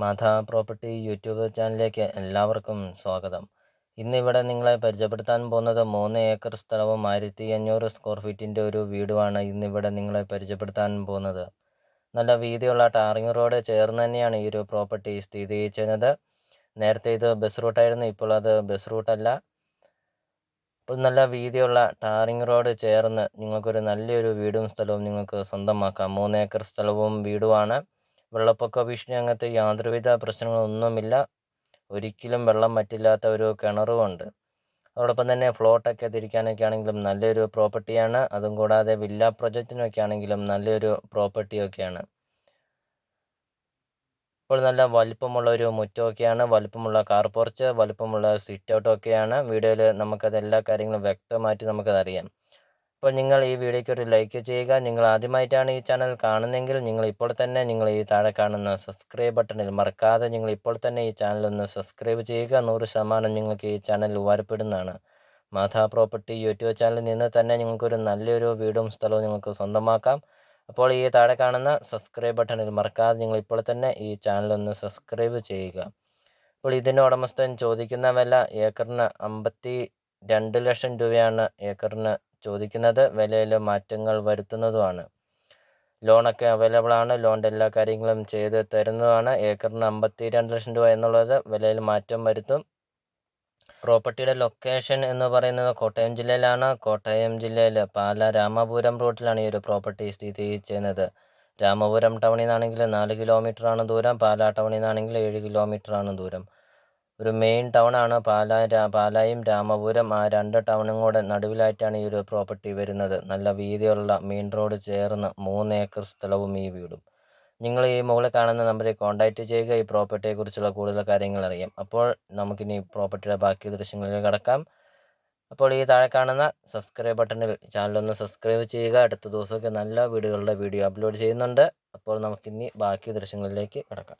Madha property YouTube ചാനലിലേക്ക് എല്ലാവർക്കും സ്വാഗതം. ഇന്നിവിടെ നിങ്ങളെ പരിചയപ്പെടുത്താൻ പോകുന്നത് 3 ഏക്കർ സ്ഥലവും 1500 സ്ക്വയർ ഫീറ്റിൻ്റെ ഒരു വീടുമാണ് ഇന്നിവിടെ നിങ്ങളെ പരിചയപ്പെടുത്താൻ പോകുന്നത്. നല്ല വീതിയുള്ള ടാറിങ് റോഡ് ചേർന്ന് തന്നെയാണ് ഈ ഒരു പ്രോപ്പർട്ടി സ്ഥിതി ചെയ്യുന്നത്. നേരത്തെ ഇത് ബസ് റൂട്ടായിരുന്നു, ഇപ്പോൾ അത് ബസ് റൂട്ടല്ല. ഇപ്പോൾ നല്ല വീതിയുള്ള ടാറിങ് റോഡ് ചേർന്ന് നിങ്ങൾക്കൊരു നല്ലൊരു വീടും സ്ഥലവും നിങ്ങൾക്ക് സ്വന്തമാക്കാം. 3 ഏക്കർ സ്ഥലവും വീടുമാണ്. വെള്ളപ്പൊക്ക ഭീഷണി അങ്ങനത്തെ യാതൊരുവിധ പ്രശ്നങ്ങളൊന്നുമില്ല. ഒരിക്കലും വെള്ളം വറ്റില്ലാത്ത ഒരു കിണറുമുണ്ട്. അതോടൊപ്പം തന്നെ ഫ്ലോട്ടൊക്കെ തിരിക്കാനൊക്കെ ആണെങ്കിലും നല്ലൊരു പ്രോപ്പർട്ടിയാണ്. അതും കൂടാതെ വില്ല പ്രൊജക്റ്റിനൊക്കെ ആണെങ്കിലും നല്ലൊരു പ്രോപ്പർട്ടിയൊക്കെയാണ്. ഇപ്പോൾ നല്ല വലിപ്പമുള്ള ഒരു മുറ്റമൊക്കെയാണ്, വലിപ്പമുള്ള കാർ പോർച്ച്, വലിപ്പമുള്ള സിറ്റ് ഔട്ടൊക്കെയാണ്. വീഡിയോയിൽ നമുക്കത് എല്ലാ കാര്യങ്ങളും വ്യക്തമായിട്ട് നമുക്കതറിയാം. അപ്പോൾ നിങ്ങൾ ഈ വീഡിയോയ്ക്ക് ഒരു ലൈക്ക് ചെയ്യുക. നിങ്ങൾ ആദ്യമായിട്ടാണ് ഈ ചാനൽ കാണുന്നതെങ്കിൽ നിങ്ങൾ ഇപ്പോൾ തന്നെ ഈ താഴെ കാണുന്ന സബ്സ്ക്രൈബ് ബട്ടണിൽ മറക്കാതെ നിങ്ങൾ ഇപ്പോൾ തന്നെ ഈ ചാനൽ ഒന്ന് സബ്സ്ക്രൈബ് ചെയ്യുക. 100% നിങ്ങൾക്ക് ഈ ചാനൽ ഉപകാരപ്പെടുന്നതാണ്. മാധ പ്രോപ്പർട്ടി യൂട്യൂബ് ചാനലിൽ നിന്ന് തന്നെ നിങ്ങൾക്കൊരു നല്ലൊരു വീടും സ്ഥലവും നിങ്ങൾക്ക് സ്വന്തമാക്കാം. അപ്പോൾ ഈ താഴെ കാണുന്ന സബ്സ്ക്രൈബ് ബട്ടണിൽ മറക്കാതെ നിങ്ങൾ ഇപ്പോൾ തന്നെ ഈ ചാനൽ ഒന്ന് സബ്സ്ക്രൈബ് ചെയ്യുക. അപ്പോൾ ഇതിൻ്റെ ഉടമസ്ഥൻ ചോദിക്കുന്ന വില ഏക്കറിന് 52 ലക്ഷം രൂപയാണ് ഏക്കറിന് ചോദിക്കുന്നത്. വിലയിൽ മാറ്റങ്ങൾ വരുത്തുന്നതുമാണ്. ലോണൊക്കെ അവൈലബിൾ ആണ്. ലോണിൻ്റെ എല്ലാ കാര്യങ്ങളും ചെയ്ത് തരുന്നതാണ്. ഏക്കറിന് 52 ലക്ഷം രൂപ എന്നുള്ളത് വിലയിൽ മാറ്റം വരുത്തും. പ്രോപ്പർട്ടിയുടെ ലൊക്കേഷൻ എന്ന് പറയുന്നത് കോട്ടയം ജില്ലയിലാണ്. കോട്ടയം ജില്ലയിൽ പാലാ രാമപുരം റൂട്ടിലാണ് ഈ ഒരു പ്രോപ്പർട്ടി സ്ഥിതി ചെയ്യുന്നത്. രാമപുരം ടൗണിൽ നിന്നാണെങ്കിൽ 4 കിലോമീറ്ററാണ് ദൂരം. പാലാ ടൗണിൽ നിന്നാണെങ്കിൽ 7 കിലോമീറ്ററാണ് ദൂരം. ഒരു മെയിൻ ടൗണാണ് പാലായും രാമപുരം. ആ 2 ടൗണും കൂടെ നടുവിലായിട്ടാണ് ഈ ഒരു പ്രോപ്പർട്ടി വരുന്നത്. നല്ല വീതിയുള്ള മെയിൻ റോഡ് ചേർന്ന് 3 ഏക്കർ സ്ഥലവും ഈ വീടും. നിങ്ങൾ ഈ മുകളിൽ കാണുന്ന നമ്പറിൽ കോൺടാക്റ്റ് ചെയ്യുക. ഈ പ്രോപ്പർട്ടിയെക്കുറിച്ചുള്ള കൂടുതൽ കാര്യങ്ങൾ അറിയാം. അപ്പോൾ നമുക്കിനി പ്രോപ്പർട്ടിയുടെ ബാക്കി ദൃശ്യങ്ങളിലേക്ക് കടക്കാം. അപ്പോൾ ഈ താഴെ കാണുന്ന സബ്സ്ക്രൈബ് ബട്ടണിൽ ചാനലൊന്ന് സബ്സ്ക്രൈബ് ചെയ്യുക. അടുത്ത ദിവസമൊക്കെ നല്ല വീടുകളുടെ വീഡിയോ അപ്ലോഡ് ചെയ്യുന്നുണ്ട്. അപ്പോൾ നമുക്കിനി ബാക്കി ദൃശ്യങ്ങളിലേക്ക് കടക്കാം.